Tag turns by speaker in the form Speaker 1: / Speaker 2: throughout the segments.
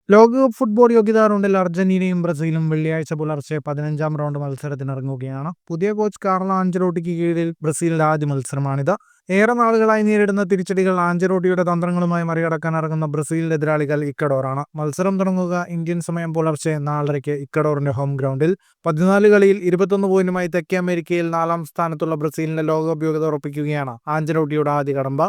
Speaker 1: ലോകകപ്പ് ഫുട്ബോൾ യോഗ്യതാ റൗണ്ടിൽ അർജന്റീനയും ബ്രസീലും വെള്ളിയാഴ്ച പുലർച്ചെ 15-ാം റൗണ്ട് മത്സരത്തിനിറങ്ങുകയാണ്. പുതിയ കോച്ച് കാർലോ ആഞ്ചലോട്ടിക്ക് കീഴിൽ ബ്രസീലിന്റെ ആദ്യ മത്സരമാണിത്. ഏറെ നാളുകളായി നേരിടുന്ന തിരിച്ചടികൾ ആഞ്ചലോട്ടിയുടെ തന്ത്രങ്ങളുമായി മറികടക്കാൻ ഇറങ്ങുന്ന ബ്രസീലിന്റെ എതിരാളികൾ ഇക്വഡോറാണ്. മത്സരം തുടങ്ങുക ഇന്ത്യൻ സമയം പുലർച്ചെ 4:30 ഇക്വഡോറിന്റെ ഹോം ഗ്രൗണ്ടിൽ. 14 കളിയിൽ 21 പോയിന്റുമായി തെക്കേ അമേരിക്കയിൽ 4-ാം സ്ഥാനത്തുള്ള ബ്രസീലിന്റെ ലോകകപ്പ് യോഗ്യത ഉറപ്പിക്കുകയാണ് ആഞ്ചലോട്ടിയുടെ ആദ്യ കടമ്പ.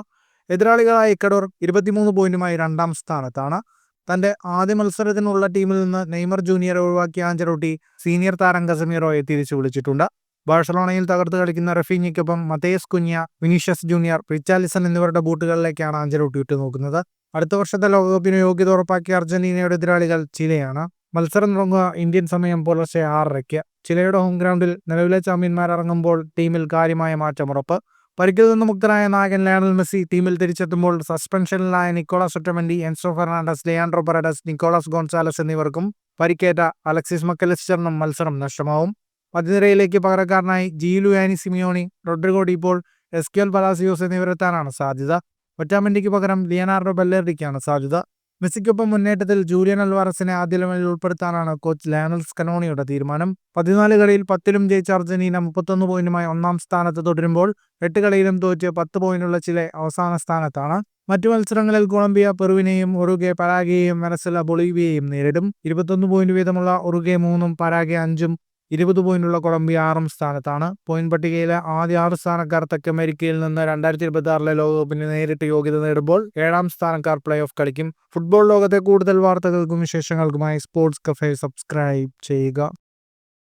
Speaker 1: എതിരാളികളായ ഇക്വഡോർ 23 പോയിന്റുമായി 2-ാം സ്ഥാനത്താണ്. തന്റെ ആദ്യ മത്സരത്തിനുള്ള ടീമിൽ നിന്ന് നെയ്മർ ജൂനിയറെ ഒഴിവാക്കിയ ആഞ്ചലോട്ടി സീനിയർ താരം കസമീറോയെ തിരിച്ചു വിളിച്ചിട്ടുണ്ട്. ബാഴ്സലോണയിൽ തകർത്ത് കളിക്കുന്ന റഫീഞ്ഞയ്ക്കൊപ്പം മതേസ് കുഞ്ഞ, വിനീഷ്യസ് ജൂനിയർ, റിച്ചാലിസൺ എന്നിവരുടെ ബൂട്ടുകളിലേക്കാണ് ആഞ്ചലോട്ടി ഉറ്റുനോക്കുന്നത്. അടുത്ത വർഷത്തെ ലോകകപ്പിന് യോഗ്യത ഉറപ്പാക്കിയ അർജന്റീനയുടെ എതിരാളികൾ ചിലെയാണ്. മത്സരം തുടങ്ങുക ഇന്ത്യൻ സമയം പുലർച്ചെ 6:30. ചിലെയുടെ ഹോം ഗ്രൗണ്ടിൽ നിലവിലെ ചാമ്പ്യന്മാർ ഇറങ്ങുമ്പോൾ ടീമിൽ കാര്യമായ മാറ്റമുറപ്പ്. പരിക്കിൽ നിന്ന് മുക്തനായ നായകൻ ലയണൽ മെസ്സി ടീമിൽ തിരിച്ചെത്തുമ്പോൾ സസ്പെൻഷനിലായ Nicolas Otamendi, Enzo Fernandez, Leandro Paredes, Nicolas Gonzalez എന്നിവർക്കും പരിക്കേറ്റ അലക്സിസ് മക്കലിസ്റ്ററിനും മത്സരം നഷ്ടമാവും. മധ്യനിരയിലേക്ക് പകരക്കാരനായി Giuliano Simeone, Rodrigo De Paul, Exequiel Palacios എന്നിവരെത്താനാണ് സാധ്യത. ഒറ്റമെൻഡിക്ക് പകരം ലിയനാർഡോ ബെല്ലേർഡിക്കാണ് സാധ്യത. മെസ്സിക്കൊപ്പം മുന്നേറ്റത്തിൽ ജൂലിയൻ അൽവാരസിനെ ആദ്യ ലെവലിൽ ഉൾപ്പെടുത്താനാണ് കോച്ച് ലയണൽ സ്കലോണിയുടെ തീരുമാനം. 14 കളിയിൽ 10ലും ജയിച്ച അർജന്റീന 31 പോയിന്റുമായി 1-ാം സ്ഥാനത്ത് തുടരുമ്പോൾ 8 കളിയിലും തോറ്റ് 10 പോയിന്റുള്ള ചിലെ അവസാന സ്ഥാനത്താണ്. മറ്റു മത്സരങ്ങളിൽ കൊളംബിയ പെറുവിനെയും ഉറുഗ്വേ പരാഗ്വേയെയും വെനസ്വല ബൊളീവിയയെയും നേരിടും. 21 പോയിന്റ് വീതമുള്ള ഉറുഗ്വേ 3-ഉം പരാഗ്വേ 5-ഉം 20 പോയിന്റുള്ള കൊളംബിയ 6-ാം സ്ഥാനത്താണ്. പോയിന്റ് പട്ടികയിലെ ആദ്യ 6 സ്ഥാനക്കാർ തെക്ക് അമേരിക്കയിൽ നിന്ന് 2026 ലോകകപ്പിന് നേരിട്ട് യോഗ്യത നേടുമ്പോൾ 7-ാം സ്ഥാനക്കാർ പ്ലേ ഓഫ് കളിക്കും. ഫുട്ബോൾ ലോകത്തെ കൂടുതൽ വാർത്തകൾക്കും വിശേഷങ്ങൾക്കുമായി സ്പോർട്സ് കഫേ സബ്സ്ക്രൈബ് ചെയ്യുക.